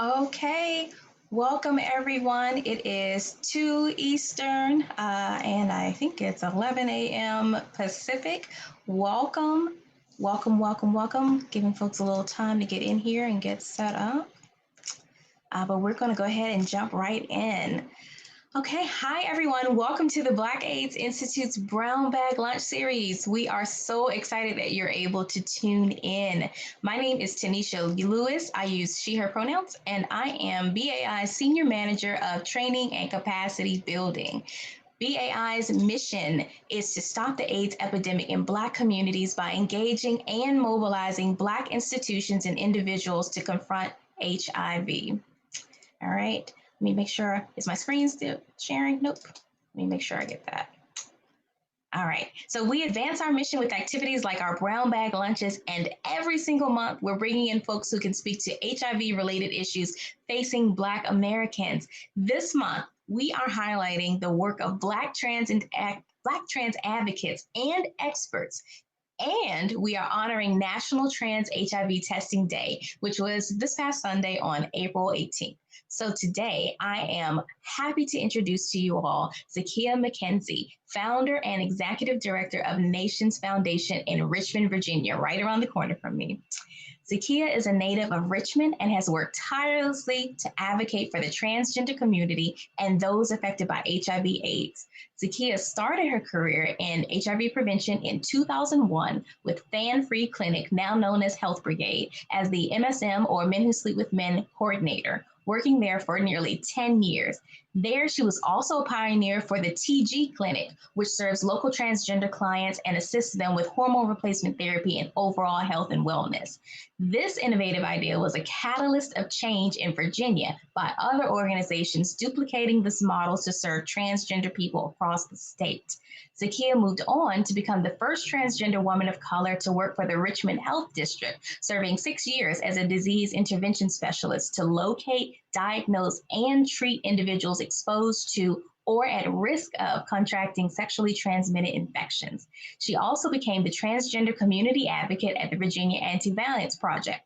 Okay, welcome everyone. It is 2 Eastern, and I think it's 11 a.m. Pacific. Welcome, welcome. Giving folks a little time to get in here and get set up. But we're going to go ahead and jump right in. Okay, hi everyone. Welcome to the Black AIDS Institute's Brown Bag Lunch Series. We are so excited that you're able to tune in. My name is Tanisha Lewis. I use she, her pronouns, and I am BAI's Senior Manager of Training and Capacity Building. BAI's mission is to stop the AIDS epidemic in Black communities by engaging and mobilizing Black institutions and individuals to confront HIV. All right, let me make sure, is my screen still sharing? Nope. Let me make sure I get that. All right, so we advance our mission with activities like our brown bag lunches, and every single month we're bringing in folks who can speak to HIV related issues facing Black Americans. This month, we are highlighting the work of Black trans advocates and experts, and we are honoring National Trans HIV Testing Day, which was this past Sunday on April 18th. So today I am happy to introduce to you all Zakia McKenzie, founder and executive director of Nations Foundation in Richmond, Virginia, right around the corner from me. Zakia is a native of Richmond and has worked tirelessly to advocate for the transgender community and those affected by HIV/AIDS. Zakia started her career in HIV prevention in 2001 with Fan Free Clinic, now known as Health Brigade, as the MSM, or Men Who Sleep with Men coordinator, working there for nearly 10 years. There, she was also a pioneer for the TG Clinic, which serves local transgender clients and assists them with hormone replacement therapy and overall health and wellness. This innovative idea was a catalyst of change in Virginia by other organizations duplicating this model to serve transgender people across the state. Zakia moved on to become the first transgender woman of color to work for the Richmond Health District, serving 6 years as a disease intervention specialist to locate, diagnose, and treat individuals exposed to or at risk of contracting sexually transmitted infections. She also became the transgender community advocate at the Virginia Anti-Violence Project.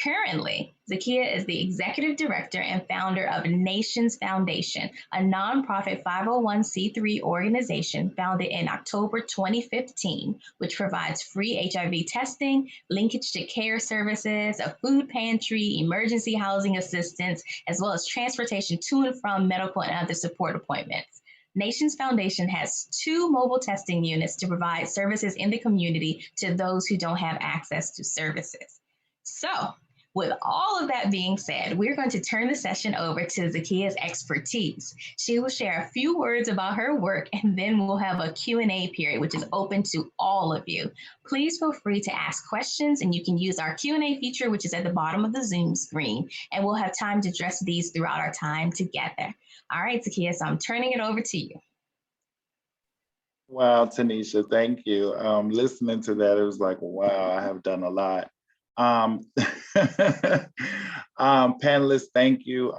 Currently, Zakia is the executive director and founder of Nations Foundation, a nonprofit 501c3 organization founded in October 2015, which provides free HIV testing, linkage to care services, a food pantry, emergency housing assistance, as well as transportation to and from medical and other support appointments. Nations Foundation has 2 mobile testing units to provide services in the community to those who don't have access to services. So, with all of that being said, we're going to turn the session over to Zakia's expertise. She will share a few words about her work, and then we'll have a Q&A period, which is open to all of you. Please feel free to ask questions, and you can use our Q&A feature, which is at the bottom of the Zoom screen, and we'll have time to address these throughout our time together. All right, Zakia, so I'm turning it over to you. Wow, Tanisha, thank you. Listening to that, it was like, wow, I have done a lot. Panelists, thank you.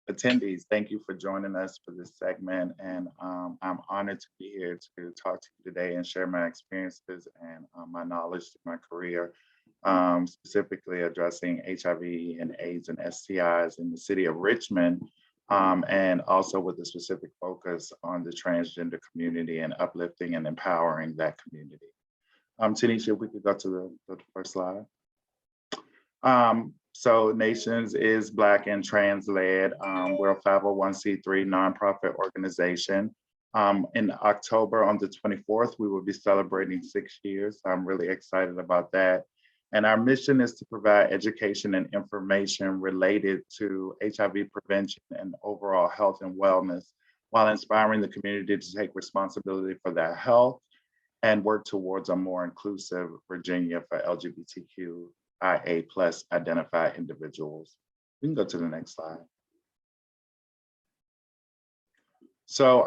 Attendees, thank you for joining us for this segment. And I'm honored to be here to talk to you today and share my experiences and my knowledge through my career, specifically addressing HIV and AIDS and STIs in the city of Richmond, and also with a specific focus on the transgender community and uplifting and empowering that community. Tanisha, if we could go to the first slide. So Nations is Black and trans led. We're a 501c3 nonprofit organization. In October on the 24th, we will be celebrating 6 years. I'm really excited about that. And our mission is to provide education and information related to HIV prevention and overall health and wellness, while inspiring the community to take responsibility for their health and work towards a more inclusive Virginia for LGBTQIA+ identified individuals. We can go to the next slide. So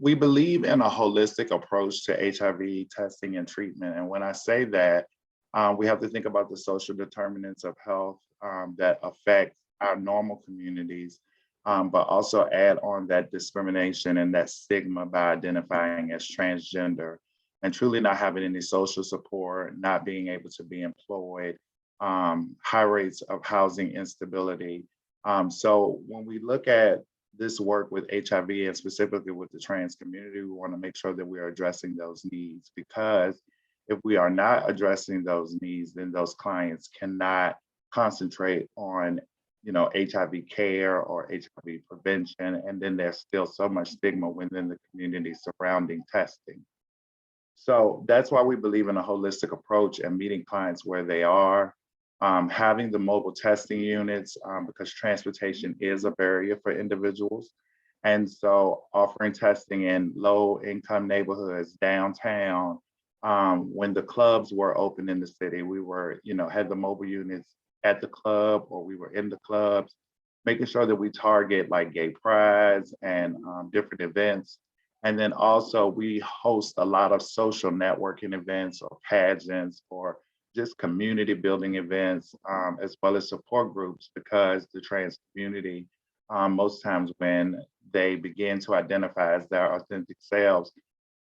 we believe in a holistic approach to HIV testing and treatment. And when I say that, we have to think about the social determinants of health that affect our normal communities, but also add on that discrimination and that stigma by identifying as transgender and truly not having any social support, not being able to be employed, high rates of housing instability. So when we look at this work with HIV and specifically with the trans community, we want to make sure that we are addressing those needs, because if we are not addressing those needs, then those clients cannot concentrate on, HIV care or HIV prevention. And then there's still so much stigma within the community surrounding testing. So that's why we believe in a holistic approach and meeting clients where they are, having the mobile testing units, because transportation is a barrier for individuals. And so offering testing in low income neighborhoods, downtown, when the clubs were open in the city, we were, had the mobile units at the club, or we were in the clubs, making sure that we target like gay prides and different events. And then also we host a lot of social networking events or pageants or just community building events, as well as support groups, because the trans community, most times when they begin to identify as their authentic selves,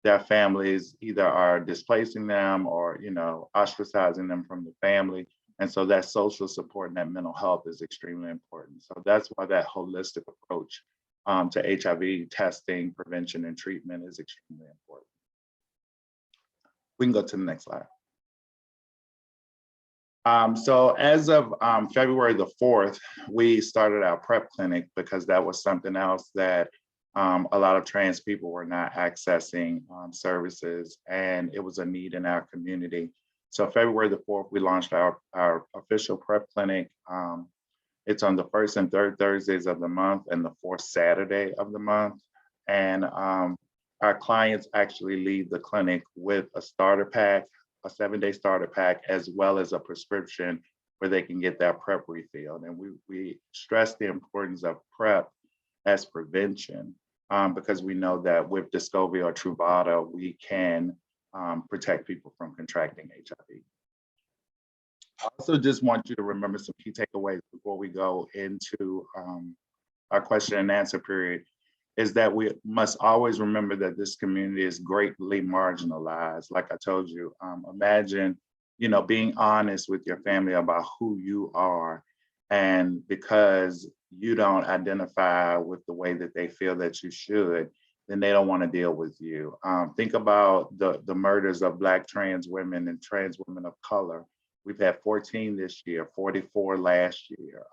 their families either are displacing them or, ostracizing them from the family. And so that social support and that mental health is extremely important. So that's why that holistic approach to HIV testing, prevention, and treatment is extremely important. We can go to the next slide. So as of February the 4th, we started our PrEP clinic because that was something else that a lot of trans people were not accessing services, and it was a need in our community. So February the 4th, we launched our official PrEP clinic. It's on the first and third Thursdays of the month and the fourth Saturday of the month. And our clients actually leave the clinic with a starter pack, a 7-day starter pack, as well as a prescription where they can get that PrEP refilled. And we stress the importance of PrEP as prevention, because we know that with Descovy or Truvada, we can protect people from contracting HIV. I also just want you to remember some key takeaways before we go into our question and answer period, is that we must always remember that this community is greatly marginalized. Like I told you, imagine, being honest with your family about who you are, and because you don't identify with the way that they feel that you should, then they don't want to deal with you. Think about the murders of Black trans women and trans women of color. We've had 14 this year, 44 last year.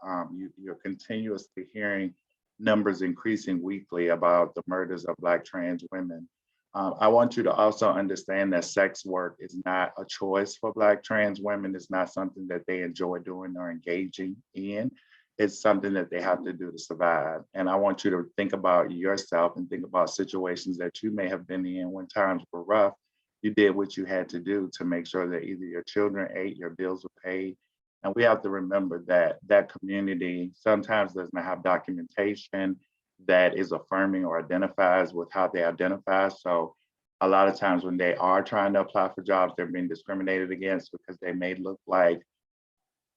You're continuously hearing numbers increasing weekly about the murders of Black trans women. I want you to also understand that sex work is not a choice for Black trans women. It's not something that they enjoy doing or engaging in. It's something that they have to do to survive. And I want you to think about yourself and think about situations that you may have been in when times were rough. You did what you had to do to make sure that either your children ate, your bills were paid. And we have to remember that that community sometimes doesn't have documentation that is affirming or identifies with how they identify. So a lot of times when they are trying to apply for jobs, they're being discriminated against because they may look like,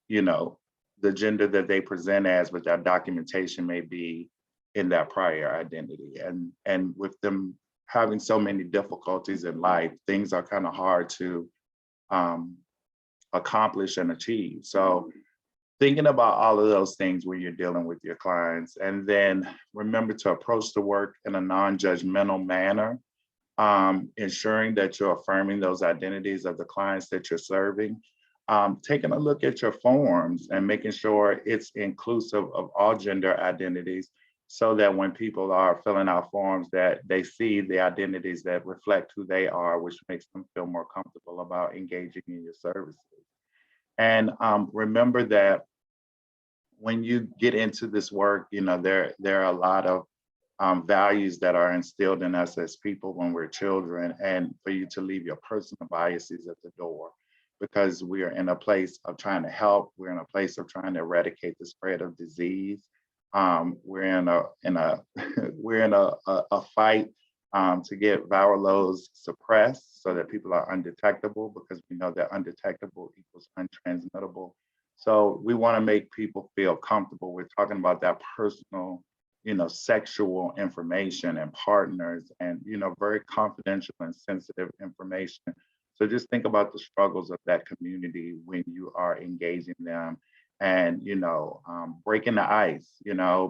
the gender that they present as, but that documentation may be in that prior identity. And with them having so many difficulties in life, things are kind of hard to accomplish and achieve. So thinking about all of those things when you're dealing with your clients, and then remember to approach the work in a non-judgmental manner, ensuring that you're affirming those identities of the clients that you're serving. Taking a look at your forms and making sure it's inclusive of all gender identities, so that when people are filling out forms that they see the identities that reflect who they are, which makes them feel more comfortable about engaging in your services. And remember that when you get into this work, there are a lot of values that are instilled in us as people when we're children, and for you to leave your personal biases at the door, because we are in a place of trying to help. We're in a place of trying to eradicate the spread of disease. We're in a fight to get viral loads suppressed so that people are undetectable, because we know that undetectable equals untransmittable. So we want to make people feel comfortable. We're talking about that personal, sexual information and partners and, very confidential and sensitive information, So just think about the struggles of that community when you are engaging them and, breaking the ice,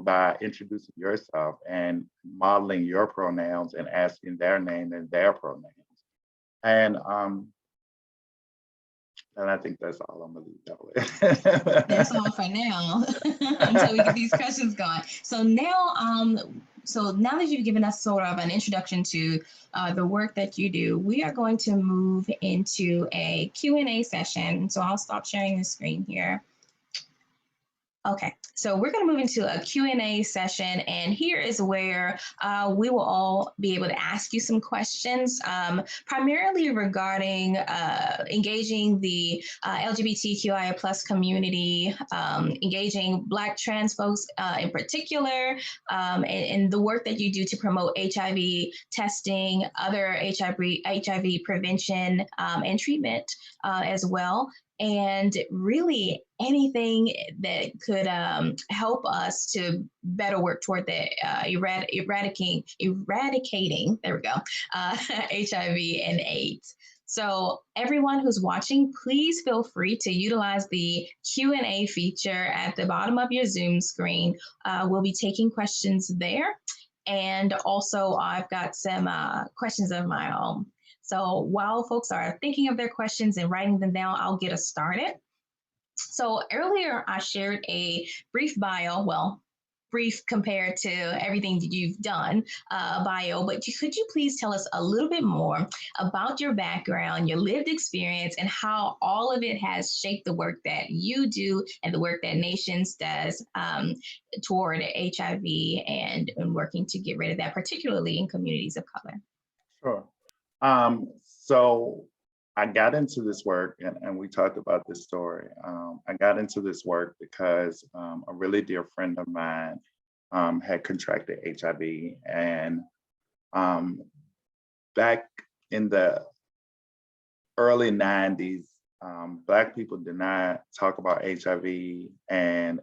by introducing yourself and modeling your pronouns and asking their name and their pronouns. And I think that's all I'm gonna leave that with. That's all for now until we get these questions going. So now that you've given us sort of an introduction to the work that you do, we are going to move into a Q&A session. So I'll stop sharing the screen here. Okay, so we're going to move into a Q&A session, and here is where we will all be able to ask you some questions, primarily regarding engaging the LGBTQIA plus community, engaging Black trans folks in particular, and the work that you do to promote HIV testing, other HIV prevention and treatment as well. And really anything that could help us to better work toward the eradicating, there we go, HIV and AIDS. So everyone who's watching, please feel free to utilize the Q&A feature at the bottom of your Zoom screen. We'll be taking questions there. And also I've got some questions of my own. So while folks are thinking of their questions and writing them down, I'll get us started. So earlier I shared a brief bio, well, brief compared to everything that you've done, bio, but could you please tell us a little bit more about your background, your lived experience, and how all of it has shaped the work that you do and the work that Nations does toward HIV and working to get rid of that, particularly in communities of color? Sure. So I got into this work, and we talked about this story. I got into this work because a really dear friend of mine had contracted HIV, and back in the early 90s, Black people did not talk about HIV, and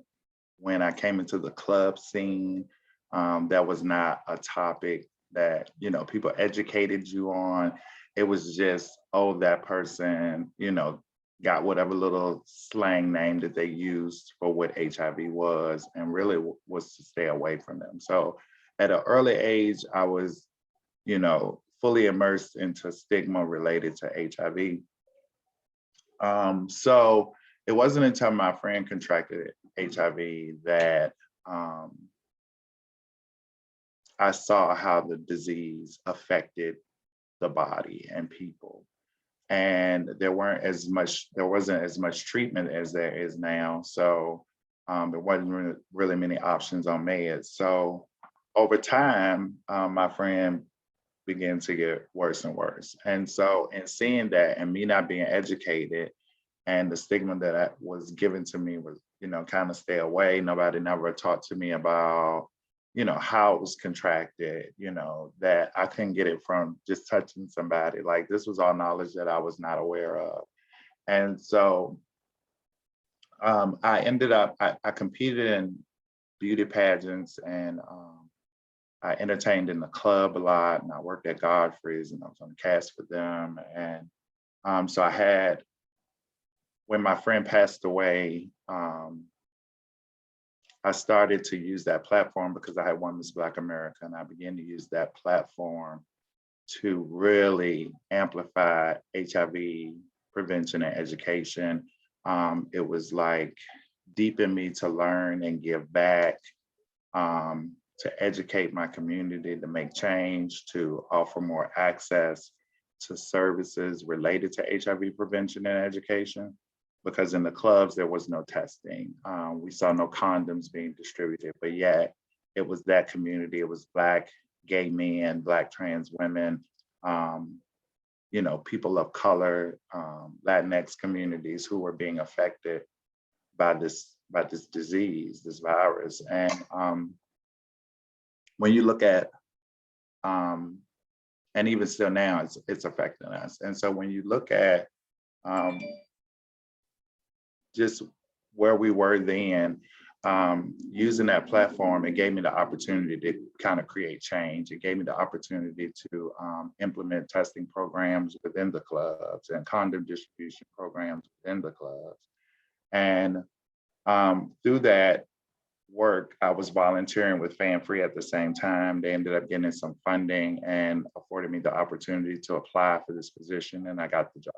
when I came into the club scene, that was not a topic that people educated you on. It was just, oh, that person got whatever little slang name that they used for what HIV was, and really was to stay away from them. So at an early age, I was fully immersed into stigma related to HIV. So it wasn't until my friend contracted HIV that I saw how the disease affected the body and people. And there wasn't as much treatment as there is now. So there wasn't really many options on meds. So over time, my friend began to get worse and worse. And so in seeing that and me not being educated, and the stigma that was given to me was, kind of stay away. Nobody never talked to me about how it was contracted, that I couldn't get it from just touching somebody. Like, this was all knowledge that I was not aware of. And so I ended up, I competed in beauty pageants, and I entertained in the club a lot, and I worked at Godfrey's, and I was on the cast for them. And so I had, when my friend passed away, I started to use that platform because I had won Miss Black America, and I began to use that platform to really amplify HIV prevention and education. It was like deep in me to learn and give back, to educate my community, to make change, to offer more access to services related to HIV prevention and education. Because in the clubs, there was no testing. We saw no condoms being distributed, but yet it was that community. It was Black gay men, Black trans women, people of color, Latinx communities who were being affected by this disease, this virus. And when you look at, and even still now, it's affecting us. And so when you look at just where we were then, using that platform, it gave me the opportunity to kind of create change. It gave me the opportunity to implement testing programs within the clubs and condom distribution programs within the clubs. And through that work, I was volunteering with Fan Free at the same time. They ended up getting some funding and afforded me the opportunity to apply for this position, and I got the job.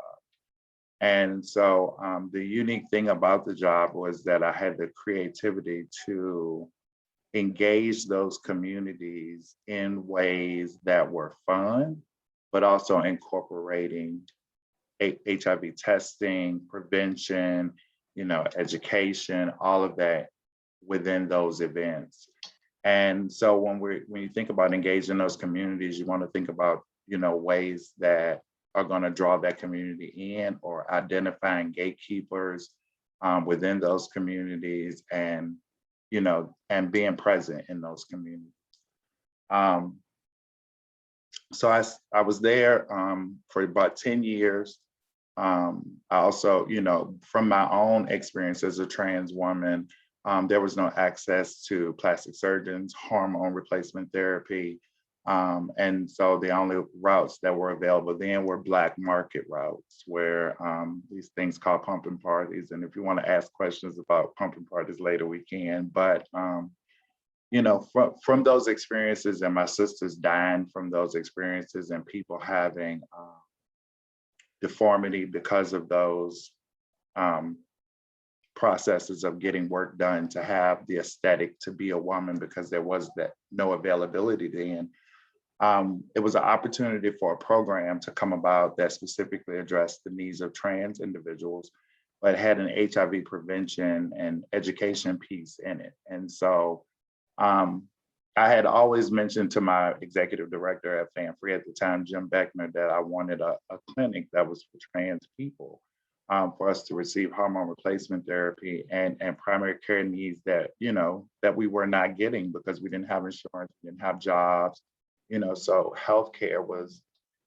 And so the unique thing about the job was that I had the creativity to engage those communities in ways that were fun, but also incorporating HIV testing, prevention, education, all of that within those events. And so when you think about engaging those communities, you want to think about, ways that are going to draw that community in, or identifying gatekeepers within those communities, and and being present in those communities. So I was there for about 10 years. I also, from my own experience as a trans woman, there was no access to plastic surgeons, hormone replacement therapy. And so the only routes that were available then were Black market routes, where these things called pumping parties. And if you want to ask questions about pumping parties later, we can. But from those experiences, and my sisters dying from those experiences, and people having deformity because of those processes of getting work done, to have the aesthetic to be a woman, because there was no availability then. It was an opportunity for a program to come about that specifically addressed the needs of trans individuals, but had an HIV prevention and education piece in it. And so I had always mentioned to my executive director at Fan Free at the time, Jim Beckner, that I wanted a clinic that was for trans people, for us to receive hormone replacement therapy and primary care needs that, that we were not getting because we didn't have insurance, we didn't have jobs. So healthcare was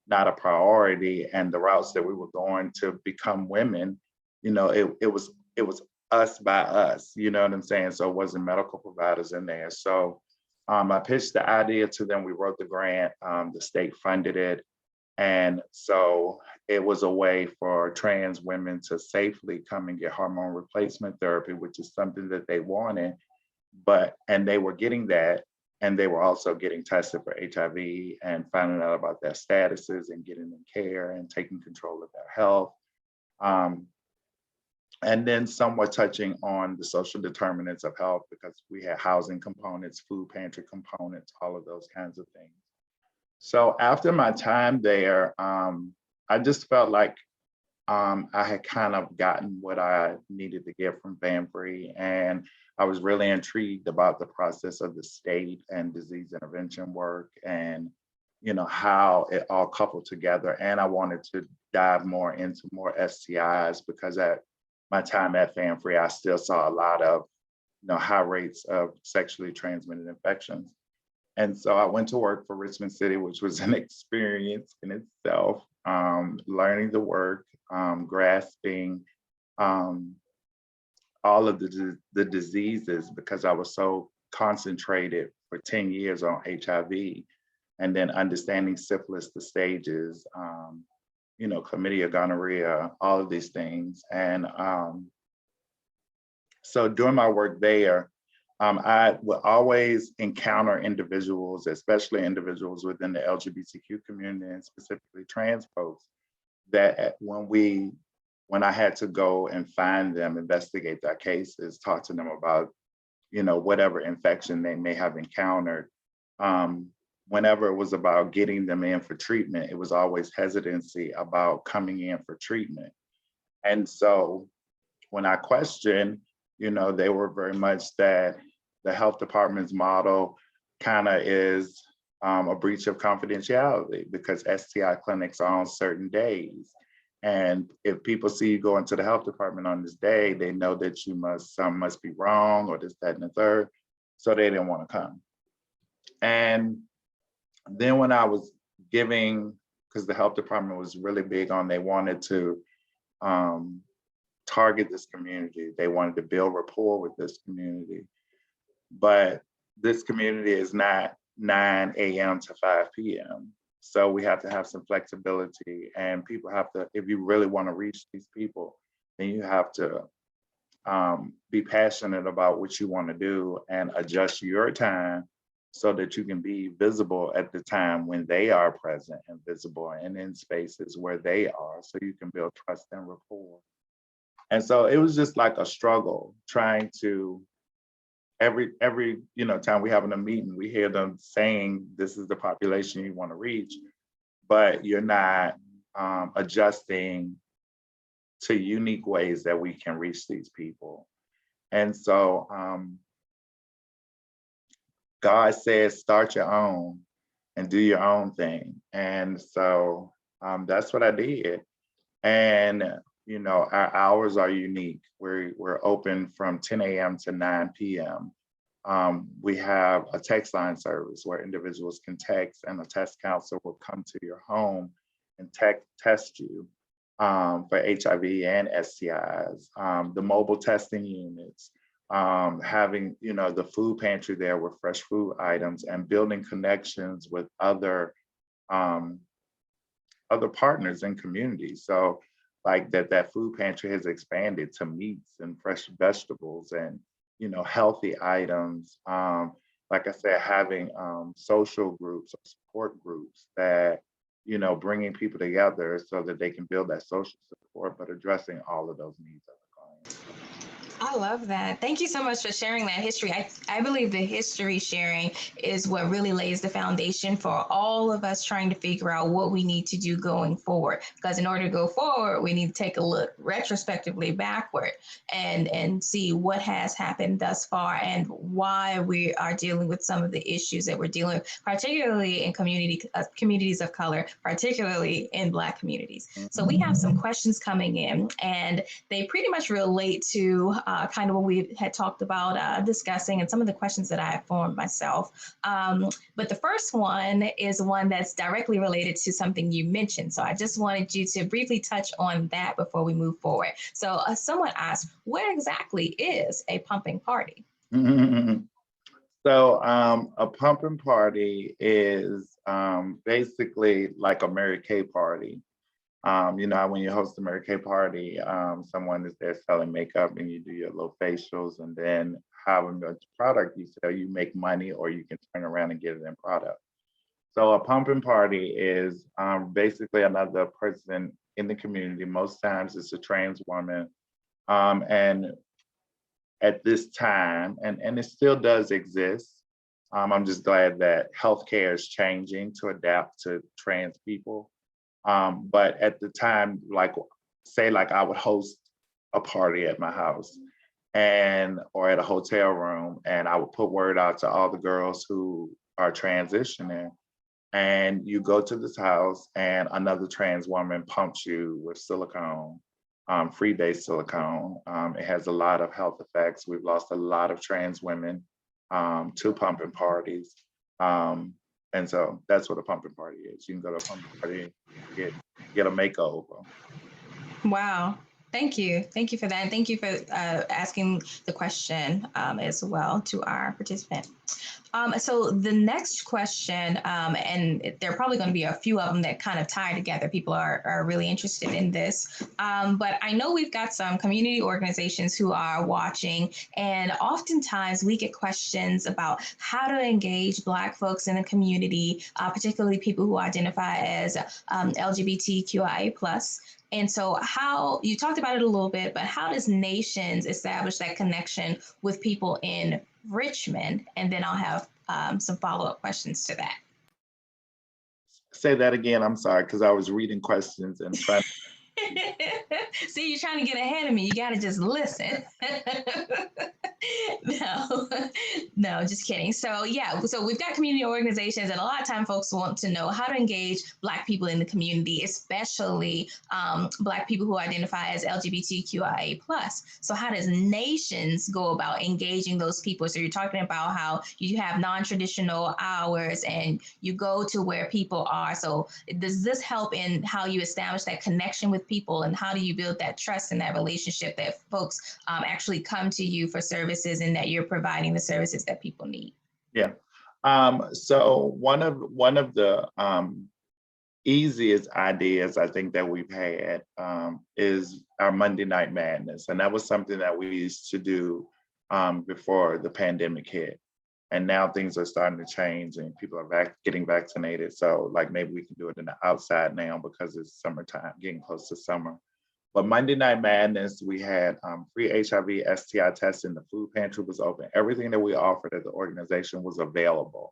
not a priority, and the routes that we were going to become women, it was us by us, you know what I'm saying? So it wasn't medical providers in there. So I pitched the idea to them. We wrote the grant, the state funded it. And so it was a way for trans women to safely come and get hormone replacement therapy, which is something that they wanted, and they were getting that. And they were also getting tested for HIV and finding out about their statuses and getting them care and taking control of their health. And then somewhat touching on the social determinants of health, because we had housing components, food pantry components, all of those kinds of things. So after my time there, I just felt like I had kind of gotten what I needed to get from Fan Free, and I was really intrigued about the process of the state and disease intervention work, and how it all coupled together. And I wanted to dive more into more STIs, because at my time at Fan Free, I still saw a lot of high rates of sexually transmitted infections. And so I went to work for Richmond City, which was an experience in itself, learning the work, grasping all of the diseases, because I was so concentrated for 10 years on HIV, and then understanding syphilis, the stages, chlamydia, gonorrhea, all of these things. And so during my work there, I would always encounter individuals, especially individuals within the LGBTQ community, and specifically trans folks, that when I had to go and find them, investigate their cases, talk to them about, whatever infection they may have encountered, whenever it was about getting them in for treatment, it was always hesitancy about coming in for treatment. And so when I questioned, they were very much that the health department's model kind of is a breach of confidentiality, because STI clinics are on certain days. And if people see you go into the health department on this day, they know that something must be wrong, or this, that, and the third. So they didn't want to come. And then when I was giving, because the health department was really big on, they wanted to target this community. They wanted to build rapport with this community. But this community is not 9 a.m. to 5 p.m. So we have to have some flexibility, and people have to, if you really want to reach these people, then you have to be passionate about what you want to do and adjust your time so that you can be visible at the time when they are present and visible and in spaces where they are, so you can build trust and rapport. And so it was just like a struggle trying to, every time we having a meeting, we hear them saying this is the population you want to reach, but you're not adjusting to unique ways that we can reach these people. And so God says, start your own and do your own thing. And so that's what I did. And our hours are unique. We're open from 10 a.m. to 9 p.m. We have a text line service where individuals can text, and a test counselor will come to your home and test you for HIV and STIs. The mobile testing units, having the food pantry there with fresh food items, and building connections with other partners in communities. So like that food pantry has expanded to meats and fresh vegetables and healthy items. Like I said, having social groups or support groups that bringing people together so that they can build that social support, but addressing all of those needs of the client. I love that. Thank you so much for sharing that history. I believe the history sharing is what really lays the foundation for all of us trying to figure out what we need to do going forward. Because in order to go forward, we need to take a look retrospectively backward and see what has happened thus far and why we are dealing with some of the issues that we're dealing with, particularly in communities of color, particularly in Black communities. So we have some questions coming in, and they pretty much relate to kind of what we had talked about discussing and some of the questions that I have formed myself. But the first one is one that's directly related to something you mentioned. So I just wanted you to briefly touch on that before we move forward. So someone asked, what exactly is a pumping party? So a pumping party is basically like a Mary Kay party. When you host a Mary Kay party, someone is there selling makeup and you do your little facials, and then however much product you sell, you make money, or you can turn around and get it in product. So a pumping party is basically another person in the community. Most times it's a trans woman. And at this time, and it still does exist, I'm just glad that healthcare is changing to adapt to trans people. But at the time, say I would host a party at my house or at a hotel room, and I would put word out to all the girls who are transitioning, and you go to this house and another trans woman pumps you with silicone, free-base silicone. It has a lot of health effects. We've lost a lot of trans women to pumping parties. And so that's what a pumping party is. You can go to a pumping party, get a makeover. Wow. Thank you. Thank you for that. And thank you for asking the question as well to our participant. So the next question, and there are probably going to be a few of them that kind of tie together. People are really interested in this. But I know we've got some community organizations who are watching, and oftentimes we get questions about how to engage Black folks in the community, particularly people who identify as LGBTQIA+. And so how, you talked about it a little bit, but how does Nations establish that connection with people in Richmond? And then I'll have some follow-up questions to that. Say that again, I'm sorry, because I was reading questions and trying. See, you're trying to get ahead of me. You got to just listen. No, no, just kidding. So yeah, so we've got community organizations, and a lot of time folks want to know how to engage Black people in the community, especially Black people who identify as LGBTQIA plus. So how does nations go about engaging those people? So you're talking about how you have non-traditional hours and you go to where people are. So does this help in how you establish that connection with people, and how do you build that trust and that relationship that folks actually come to you for services, and that you're providing the services that people need? Yeah. So one of the easiest ideas I think that we've had is our Monday Night Madness, and that was something that we used to do before the pandemic hit. And now things are starting to change, and people are getting vaccinated. So, like, maybe we can do it in the outside now because it's summertime, getting close to summer. But Monday Night Madness, we had free HIV, STI testing. The food pantry was open. Everything that we offered as an organization was available.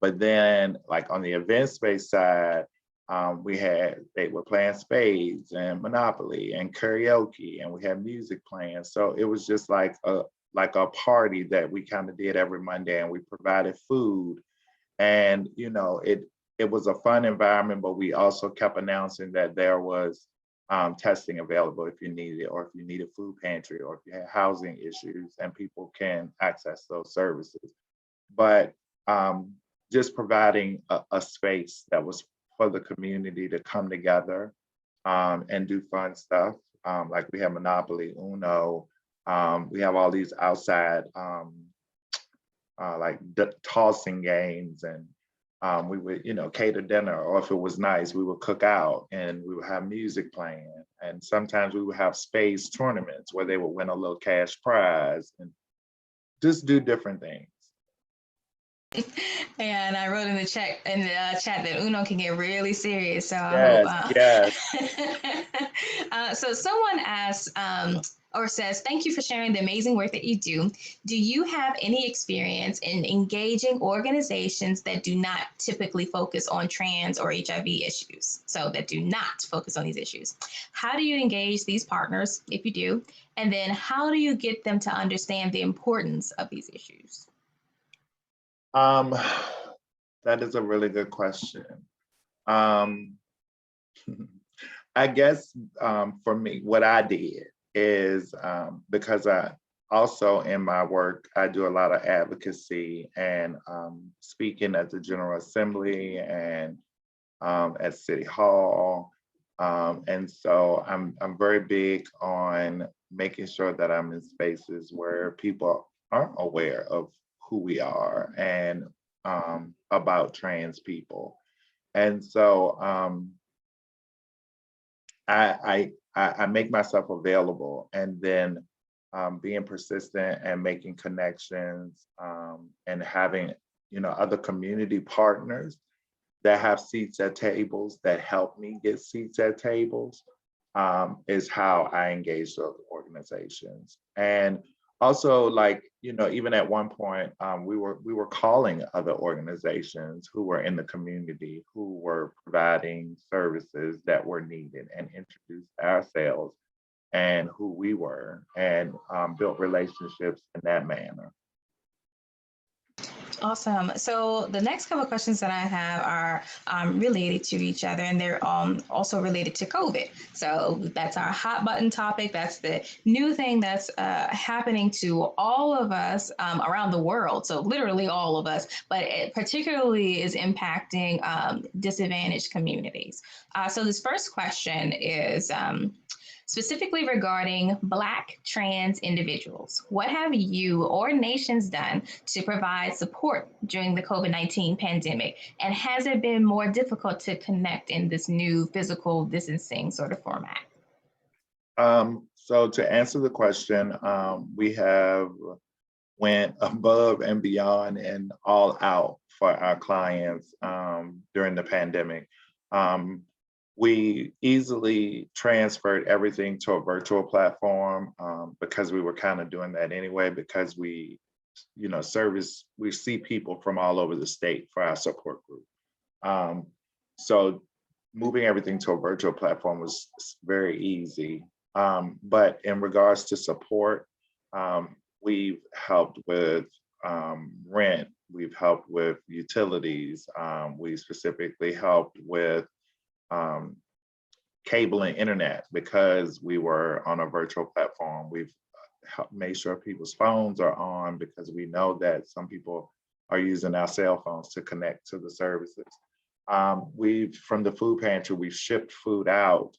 But then, like on the event space side, they were playing spades and Monopoly and karaoke, and we had music playing. So it was just like a party that we kind of did every Monday, and we provided food. And it was a fun environment, but we also kept announcing that there was testing available if you needed it, or if you need a food pantry, or if you had housing issues, and people can access those services. But just providing a space that was for the community to come together and do fun stuff. Like we have Monopoly, Uno, we have all these outside like tossing games, and we would, cater dinner, or if it was nice, we would cook out and we would have music playing. And sometimes we would have spades tournaments where they would win a little cash prize and just do different things. And I wrote in the chat that Uno can get really serious. So I hope. Yes, yes. So someone asks or says, "Thank you for sharing the amazing work that you do. Do you have any experience in engaging organizations that do not typically focus on trans or HIV issues? So that do not focus on these issues. How do you engage these partners, if you do? And then how do you get them to understand the importance of these issues?" Um, that is a really good question. Um, I guess for me, what I did is because I also in my work, I do a lot of advocacy and speaking at the General Assembly and at City Hall. And so I'm very big on making sure that I'm in spaces where people aren't aware of who we are and about trans people. And so I make myself available, and then being persistent and making connections and having other community partners that have seats at tables that help me get seats at tables is how I engage those organizations. And also, like, even at one point, we were calling other organizations who were in the community who were providing services that were needed, and introduced ourselves and who we were, and built relationships in that manner. Awesome. So the next couple of questions that I have are related to each other, and they're also related to COVID. So that's our hot button topic. That's the new thing that's happening to all of us around the world. So literally all of us, but it particularly is impacting disadvantaged communities. So this first question is specifically regarding Black trans individuals. What have you or nations done to provide support during the COVID-19 pandemic? And has it been more difficult to connect in this new physical distancing sort of format? So to answer the question, we have went above and beyond and all out for our clients during the pandemic. We easily transferred everything to a virtual platform because we were kind of doing that anyway, because we see people from all over the state for our support group. So moving everything to a virtual platform was very easy. But in regards to support, we've helped with rent, we've helped with utilities, we specifically helped with um, cable and internet because we were on a virtual platform. We've made sure people's phones are on because we know that some people are using our cell phones to connect to the services. From the food pantry, we've shipped food out.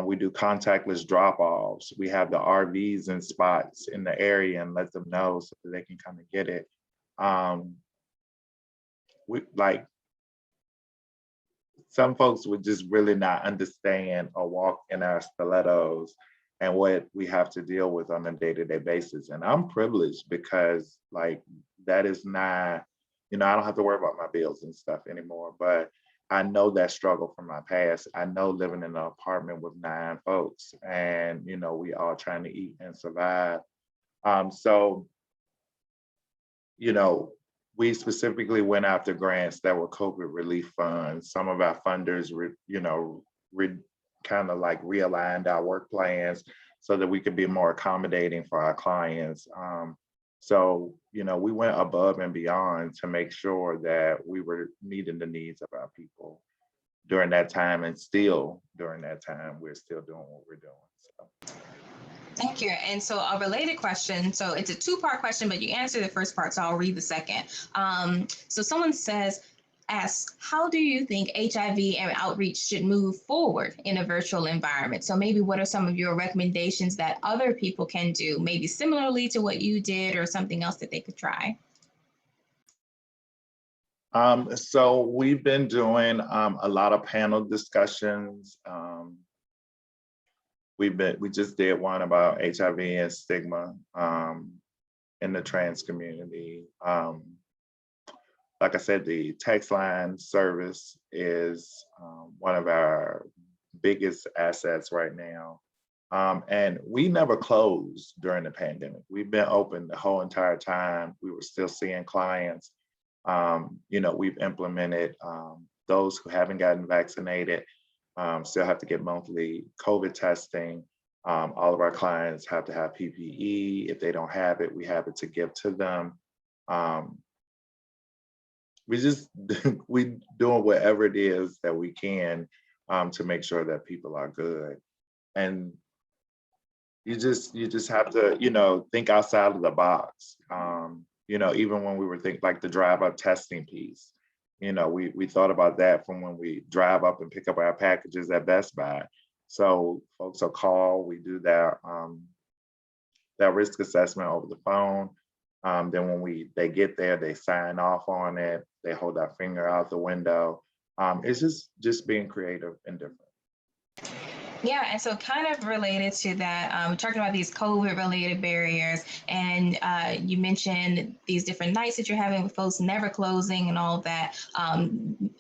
We do contactless drop-offs. We have the RVs in spots in the area and let them know so that they can come and get it. We like some folks would just really not understand or walk in our stilettos and what we have to deal with on a day-to-day basis. And I'm privileged because like that is not, I don't have to worry about my bills and stuff anymore, but I know that struggle from my past. I know living in an apartment with 9 folks and, we all trying to eat and survive. So, we specifically went after grants that were COVID relief funds. Some of our funders, kind of like realigned our work plans so that we could be more accommodating for our clients. So, we went above and beyond to make sure that we were meeting the needs of our people during that time, and still during that time, we're still doing what we're doing. So. Thank you. And so a related question, so it's a 2-part question, but you answered the first part, so I'll read the second. So someone asks, how do you think HIV and outreach should move forward in a virtual environment? So maybe what are some of your recommendations that other people can do, maybe similarly to what you did or something else that they could try? So we've been doing a lot of panel discussions. We just did one about HIV and stigma in the trans community. Like I said, the text line service is one of our biggest assets right now. And we never closed during the pandemic. We've been open the whole entire time. We were still seeing clients. We've implemented those who haven't gotten vaccinated still have to get monthly COVID testing. All of our clients have to have PPE. If they don't have it, we have it to give to them. We doing whatever it is that we can to make sure that people are good. And you just have to, think outside of the box. Even when we were thinking like the drive-up testing piece, we thought about that from when we drive up and pick up our packages at Best Buy. So folks will call, we do that risk assessment over the phone. Then when they get there, they sign off on it. They hold our finger out the window. It's just being creative and different. Yeah, and so kind of related to that, we're talking about these COVID-related barriers, and you mentioned these different nights that you're having with folks never closing and all that,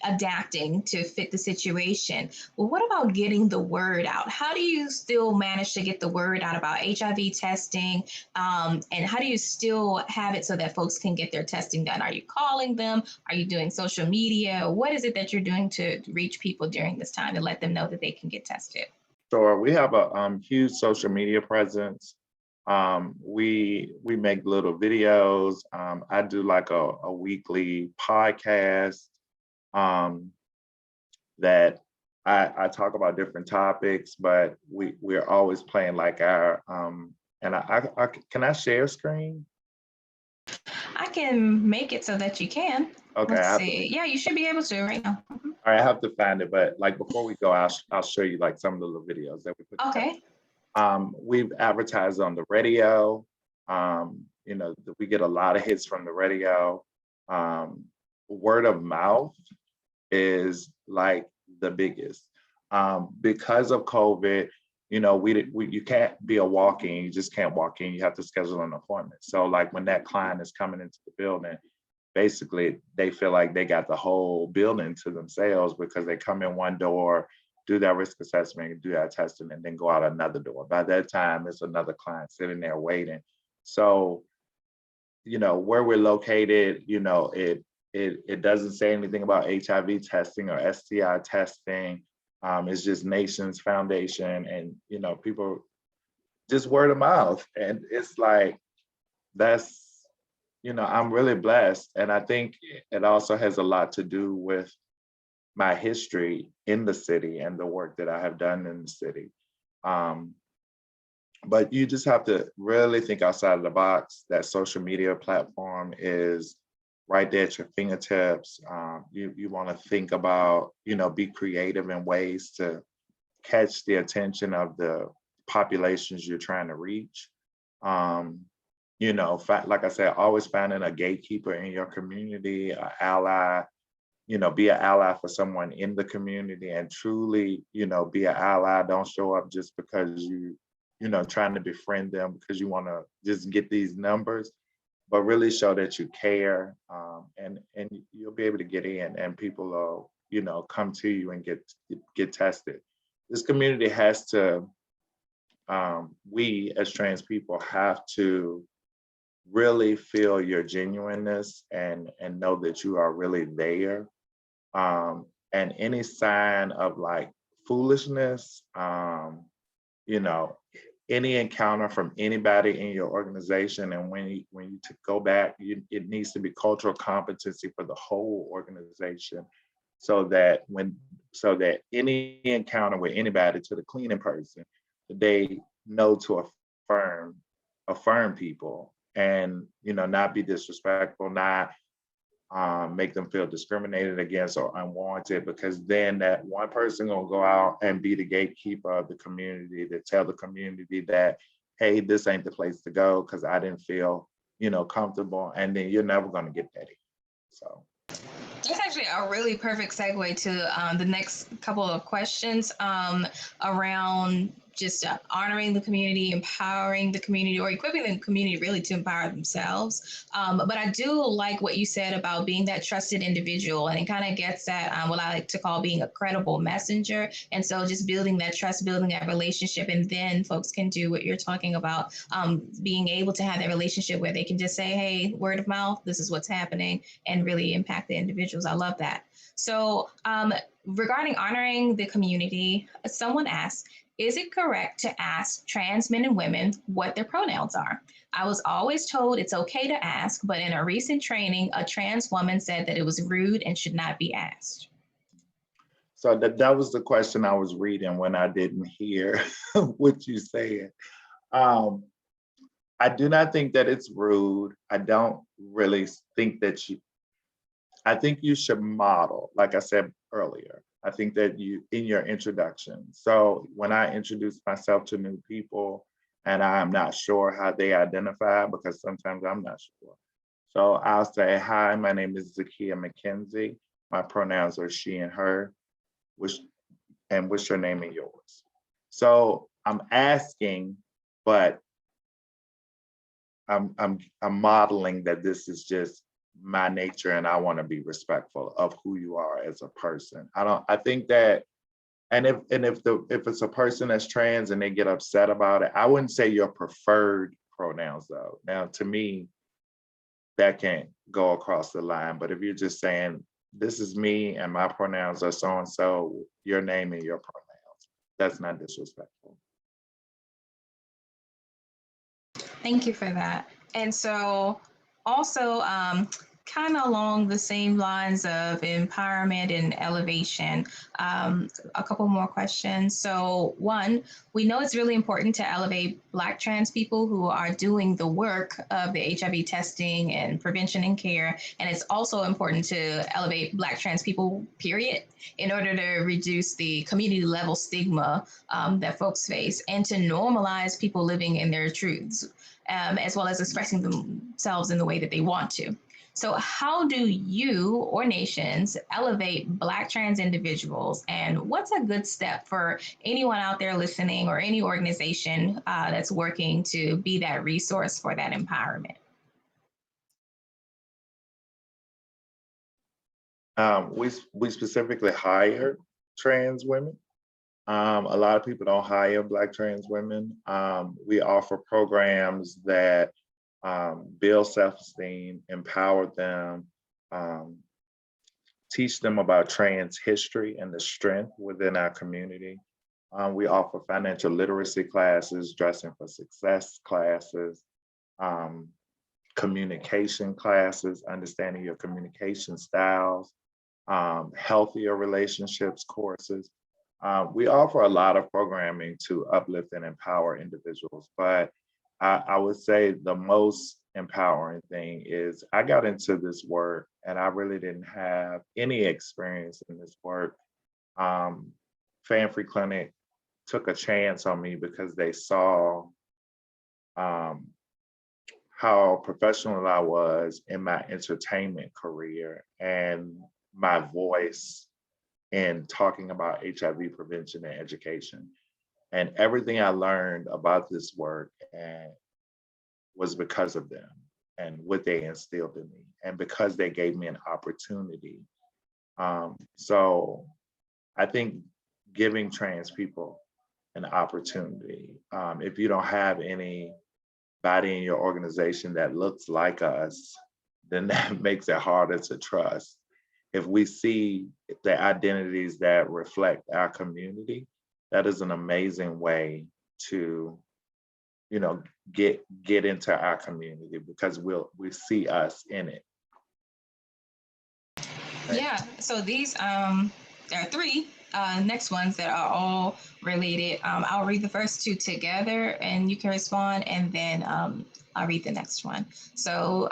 adapting to fit the situation. Well, what about getting the word out? How do you still manage to get the word out about HIV testing, and how do you still have it so that folks can get their testing done? Are you calling them? Are you doing social media? What is it that you're doing to reach people during this time and let them know that they can get tested? Sure, we have a huge social media presence. We make little videos. I do like a weekly podcast that I talk about different topics, but we're always playing like our and I can I share screen? I can make it so that you can. Okay. Let's see. Yeah, you should be able to right now. All right, I have to find it, but like before we go, I'll show you like some of the little videos that we put together. Okay. We've advertised on the radio. We get a lot of hits from the radio. Word of mouth is like the biggest. Because of COVID, you can't be a walk-in, you just can't walk in, you have to schedule an appointment. So like when that client is coming into the building, basically they feel like they got the whole building to themselves because they come in one door, do that risk assessment, do that testing, and then go out another door. By that time, it's another client sitting there waiting. So, where we're located, it doesn't say anything about HIV testing or STI testing. It's just Nations Foundation and, people just word of mouth. And it's like, that's, I'm really blessed. And I think it also has a lot to do with my history in the city and the work that I have done in the city. Um, but you just have to really think outside of the box. That social media platform is right there at your fingertips. You want to think about, be creative in ways to catch the attention of the populations you're trying to reach. Um, like I said, always finding a gatekeeper in your community, an ally, be an ally for someone in the community and truly, be an ally. Don't show up just because trying to befriend them because you want to just get these numbers, but really show that you care, and you'll be able to get in and people will, come to you and get tested. This community has to, we as trans people have to really feel your genuineness and know that you are really there. And any sign of like foolishness, you know, any encounter from anybody in your organization, and when you go back, it needs to be cultural competency for the whole organization, so that any encounter with anybody, to the cleaning person, they know to affirm people, and not be disrespectful, not make them feel discriminated against or unwanted, because then that one person gonna go out and be the gatekeeper of the community to tell the community that, hey, this ain't the place to go because I didn't feel, comfortable, and then you're never gonna get that in. So. That's actually a really perfect segue to the next couple of questions around just honoring the community, empowering the community, or equipping the community really to empower themselves. But I do like what you said about being that trusted individual, and it kind of gets at what I like to call being a credible messenger. And so just building that trust, building that relationship, and then folks can do what you're talking about, being able to have that relationship where they can just say, hey, word of mouth, this is what's happening, and really impact the individuals. I love that. So regarding honoring the community, someone asked, is it correct to ask trans men and women what their pronouns are? I was always told it's okay to ask, but in a recent training, a trans woman said that it was rude and should not be asked. So that was the question I was reading when I didn't hear what you said. Um, I do not think that it's rude. I don't really think that I think you should model, like I said earlier. I think that you, in your introduction. So when I introduce myself to new people and I'm not sure how they identify, because sometimes I'm not sure. So I'll say, hi, my name is Zakia McKenzie. My pronouns are she and her, what's your name and yours? So I'm asking, but I'm modeling that this is just my nature and I want to be respectful of who you are as a person. I think that, and if it's a person that's trans and they get upset about it, I wouldn't say your preferred pronouns though. Now to me, that can't go across the line. But if you're just saying, this is me and my pronouns are so and so, your name and your pronouns, that's not disrespectful. Thank you for that. And so, also, kind of along the same lines of empowerment and elevation, a couple more questions. So, one, we know it's really important to elevate Black trans people who are doing the work of the HIV testing and prevention and care. And it's also important to elevate Black trans people, period, in order to reduce the community level stigma that folks face and to normalize people living in their truths. As well as expressing themselves in the way that they want to. So, how do you or nations elevate Black trans individuals? And what's a good step for anyone out there listening or any organization that's working to be that resource for that empowerment? We specifically hire trans women. A lot of people don't hire Black trans women. We offer programs that build self-esteem, empower them, teach them about trans history and the strength within our community. We offer financial literacy classes, dressing for success classes. communication classes, understanding your communication styles, healthier relationships courses. We offer a lot of programming to uplift and empower individuals, but I would say the most empowering thing is I got into this work and I really didn't have any experience in this work. Fan Free Clinic took a chance on me because they saw um, how professional I was in my entertainment career and my voice in talking about HIV prevention and education. And everything I learned about this work and was because of them and what they instilled in me, and because they gave me an opportunity. So I think giving trans people an opportunity, if you don't have anybody in your organization that looks like us, then that makes it harder to trust. If we see the identities that reflect our community, that is an amazing way to, you know, get into our community because we see us in it. Yeah, so these there are three next ones that are all related. I'll read the first two together and you can respond, and then I'll read the next one. So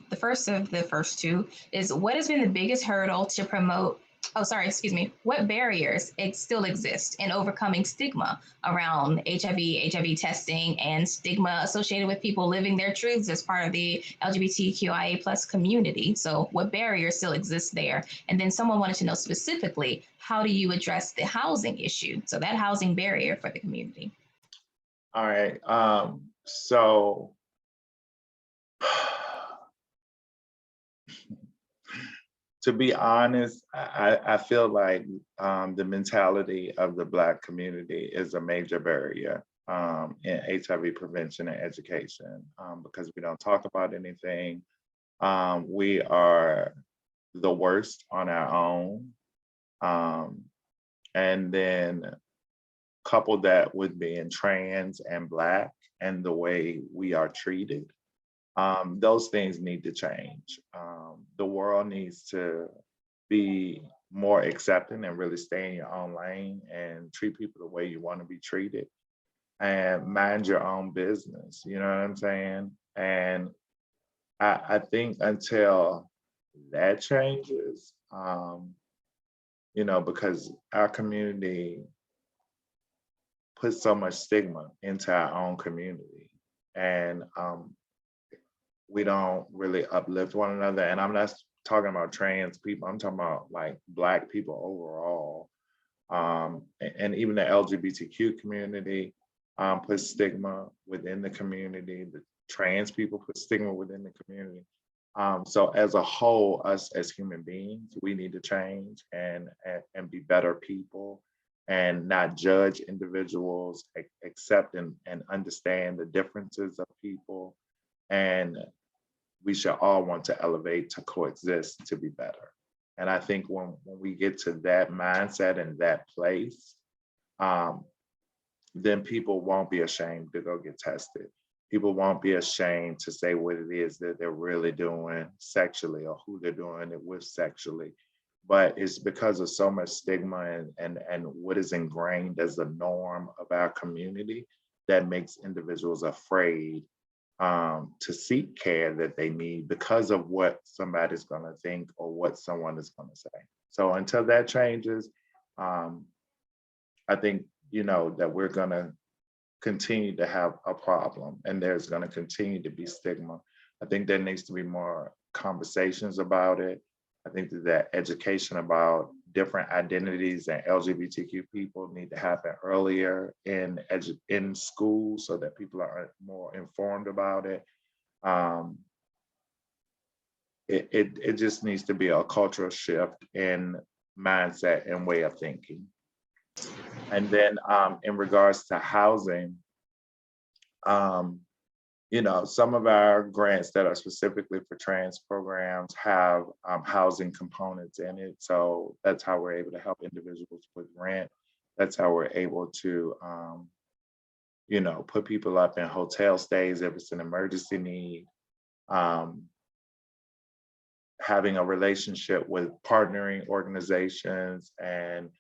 the first of the first two is, what has been the biggest hurdle to promote? Oh, sorry, excuse me. What barriers still exist in overcoming stigma around HIV testing, and stigma associated with people living their truths as part of the LGBTQIA plus community? So what barriers still exist there? And then someone wanted to know specifically, how do you address the housing issue? So that housing barrier for the community. All right. So to be honest, I feel like the mentality of the Black community is a major barrier in HIV prevention and education, because we don't talk about anything. We are the worst on our own. And then couple that with being trans and Black and the way we are treated, those things need to change. The world needs to be more accepting and really stay in your own lane and treat people the way you want to be treated and mind your own business. You know what I'm saying? And I think until that changes, you know, because our community puts so much stigma into our own community, and we don't really uplift one another. And I'm not talking about trans people, I'm talking about like Black people overall. And even the LGBTQ community puts stigma within the community. The trans people put stigma within the community. So as a whole, us as human beings, we need to change and be better people and not judge individuals, accept and understand the differences of people. And we should all want to elevate, to coexist, to be better. And I think when we get to that mindset and that place, then people won't be ashamed to go get tested. People won't be ashamed to say what it is that they're really doing sexually or who they're doing it with sexually. But it's because of so much stigma and what is ingrained as the norm of our community that makes individuals afraid to seek care that they need because of what somebody's going to think or what someone is going to say. So until that changes, I think, you know, that we're going to continue to have a problem and there's going to continue to be stigma. I think there needs to be more conversations about it. I think that education about different identities and LGBTQ people need to happen earlier in school so that people are more informed about it. It just needs to be a cultural shift in mindset and way of thinking. And then in regards to housing, you know, some of our grants that are specifically for trans programs have housing components in it. So that's how we're able to help individuals with rent. That's how we're able to, you know, put people up in hotel stays if it's an emergency need. um, having a relationship with partnering organizations, and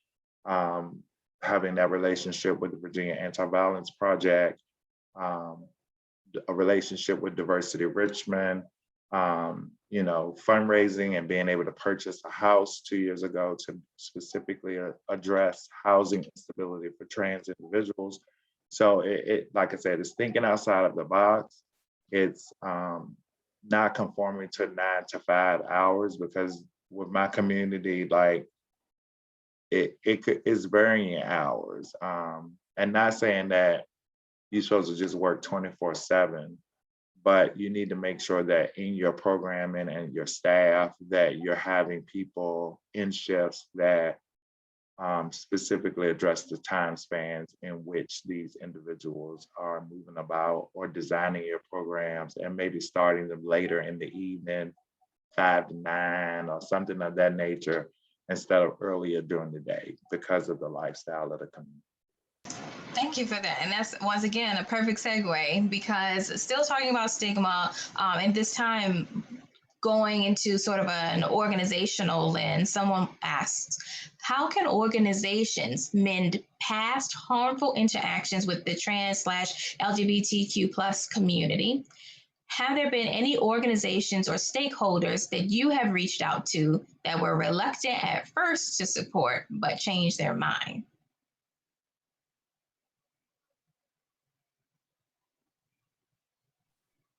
having that relationship with the Virginia Anti-Violence Project, um, a relationship with Diversity Richmond, fundraising and being able to purchase a house 2 years ago to specifically address housing instability for trans individuals. So like I said, it's thinking outside of the box. It's not conforming to 9 to 5 hours, because with my community, like it's varying hours. And not saying that you're supposed to just work 24/7, but you need to make sure that in your programming and your staff that you're having people in shifts that specifically address the time spans in which these individuals are moving about, or designing your programs and maybe starting them later in the evening, 5 to 9 or something of that nature, instead of earlier during the day, because of the lifestyle of the community. Thank you for that. And that's, once again, a perfect segue, because still talking about stigma, and this time going into sort of an organizational lens, someone asked, how can organizations mend past harmful interactions with the trans/LGBTQ plus community? Have there been any organizations or stakeholders that you have reached out to that were reluctant at first to support, but changed their mind?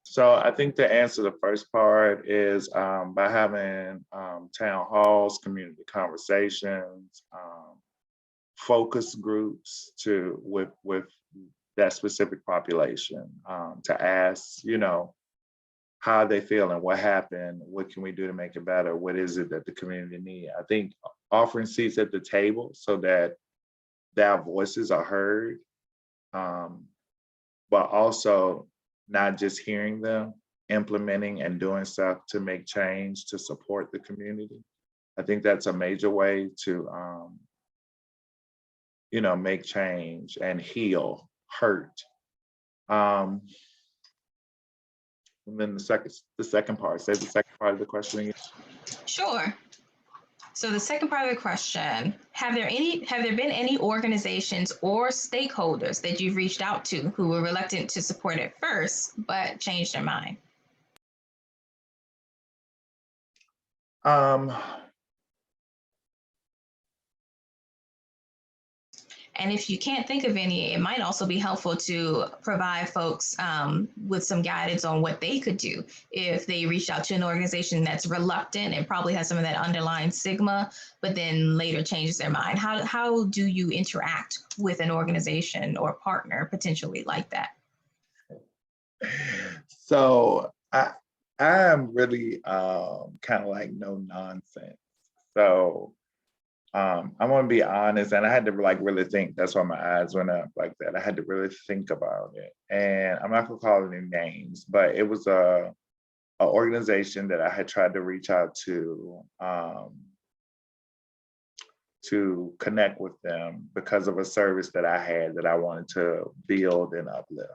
So I think to answer the first part is by having town halls, community conversations, focus groups with that specific population, to ask, how they feel and what happened, what can we do to make it better, what is it that the community need. I think offering seats at the table so that their voices are heard, but also not just hearing them, implementing and doing stuff to make change, to support the community. I think that's a major way to, make change and heal hurt. And then the second part, say the second part of the question again. Sure. So the second part of the question, have there been any organizations or stakeholders that you've reached out to who were reluctant to support at first, but changed their mind? And if you can't think of any, it might also be helpful to provide folks with some guidance on what they could do if they reach out to an organization that's reluctant and probably has some of that underlying stigma, but then later changes their mind. How do you interact with an organization or partner potentially like that? So I am really kind of like no nonsense. So I'm gonna be honest, and I had to really think. That's why my eyes went up like that. I had to really think about it, and I'm not gonna call any names, but it was a organization that I had tried to reach out to connect with them because of a service that I had that I wanted to build and uplift.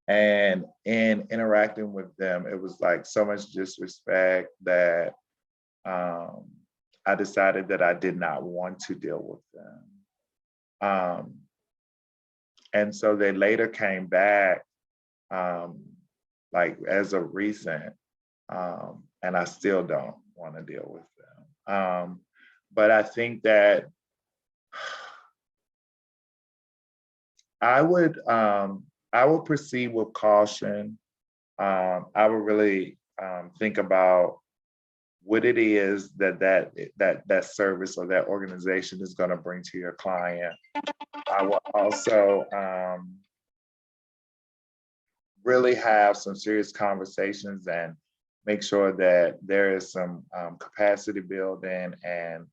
And in interacting with them, it was like so much disrespect that I decided that I did not want to deal with them. And so they later came back, like as of recent, and I still don't want to deal with them. But I think that I would proceed with caution. I would really think about what it is that service or that organization is going to bring to your client. I will also really have some serious conversations and make sure that there is some capacity building and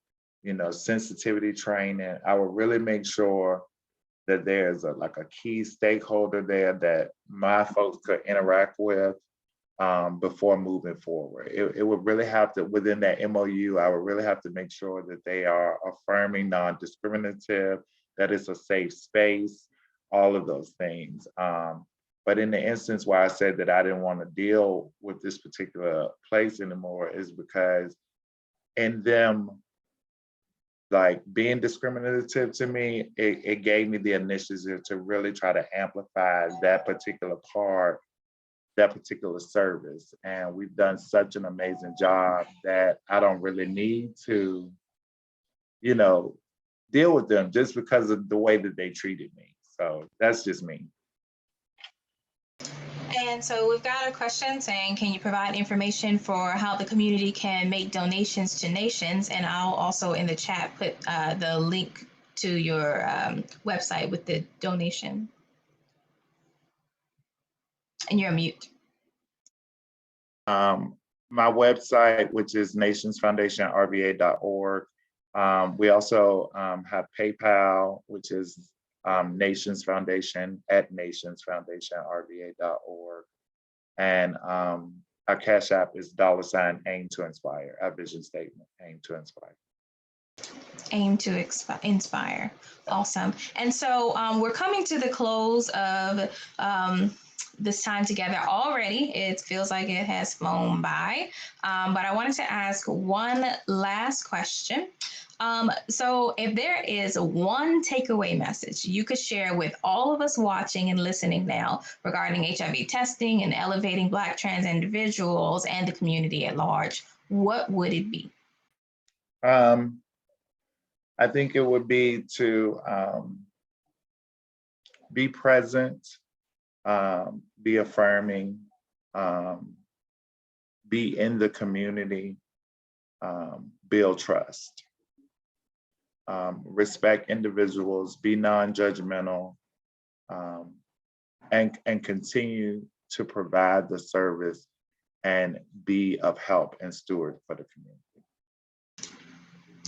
sensitivity training. I will really make sure that there's a key stakeholder there that my folks could interact with before moving forward. It would really have to, within that MOU, I would really have to make sure that they are affirming non-discriminative, that it's a safe space, all of those things. But in the instance where I said that I didn't want to deal with this particular place anymore is because in them like being discriminative to me, it gave me the initiative to really try to amplify that particular part, that particular service. And we've done such an amazing job that I don't really need to, you know, deal with them just because of the way that they treated me. So that's just me. And so we've got a question saying, can you provide information for how the community can make donations to Nations? And I'll also in the chat put the link to your website with the donation. And you're mute. My website, which is nationsfoundationrva.org. We also have PayPal, which is Nations Foundation at nationsfoundationrva.org. And our Cash App is $aim to inspire. Our vision statement, aim to inspire. Aim to inspire. Awesome. And so we're coming to the close of this time together already. It feels like it has flown by, but I wanted to ask one last question. So if there is one takeaway message you could share with all of us watching and listening now regarding HIV testing and elevating Black trans individuals and the community at large, what would it be? I think it would be to be present, be affirming, be in the community, build trust, respect individuals, be non-judgmental, and continue to provide the service and be of help and steward for the community.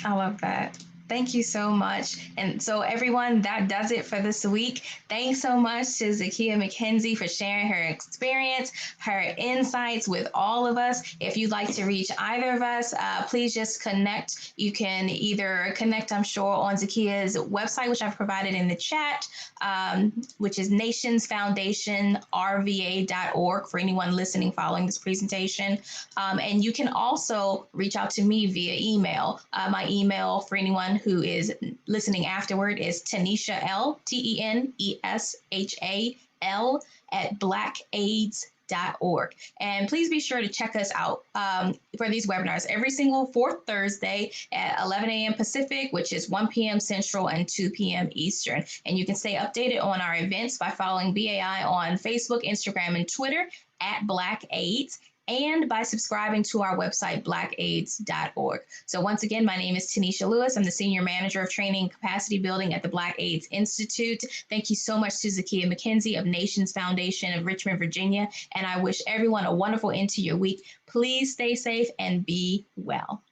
I love that. Thank you so much. And so everyone, that does it for this week. Thanks so much to Zakia McKenzie for sharing her experience, her insights with all of us. If you'd like to reach either of us, please just connect. You can either connect, I'm sure, on Zakia's website, which I've provided in the chat, which is nationsfoundationrva.org for anyone listening following this presentation. And you can also reach out to me via email. My email for anyone who is listening afterward is Tenesha L, TENESHAL @blackaids.org. And please be sure to check us out for these webinars every single fourth Thursday at 11 a.m. Pacific, which is 1 p.m. Central and 2 p.m. Eastern. And you can stay updated on our events by following BAI on Facebook, Instagram, and Twitter @BlackAids, and by subscribing to our website, blackaids.org. So once again, my name is Tenesha Lewis. I'm the Senior Manager of Training and Capacity Building at the Black AIDS Institute. Thank you so much to Zakia McKenzie of Nations Foundation of Richmond, Virginia. And I wish everyone a wonderful end to your week. Please stay safe and be well.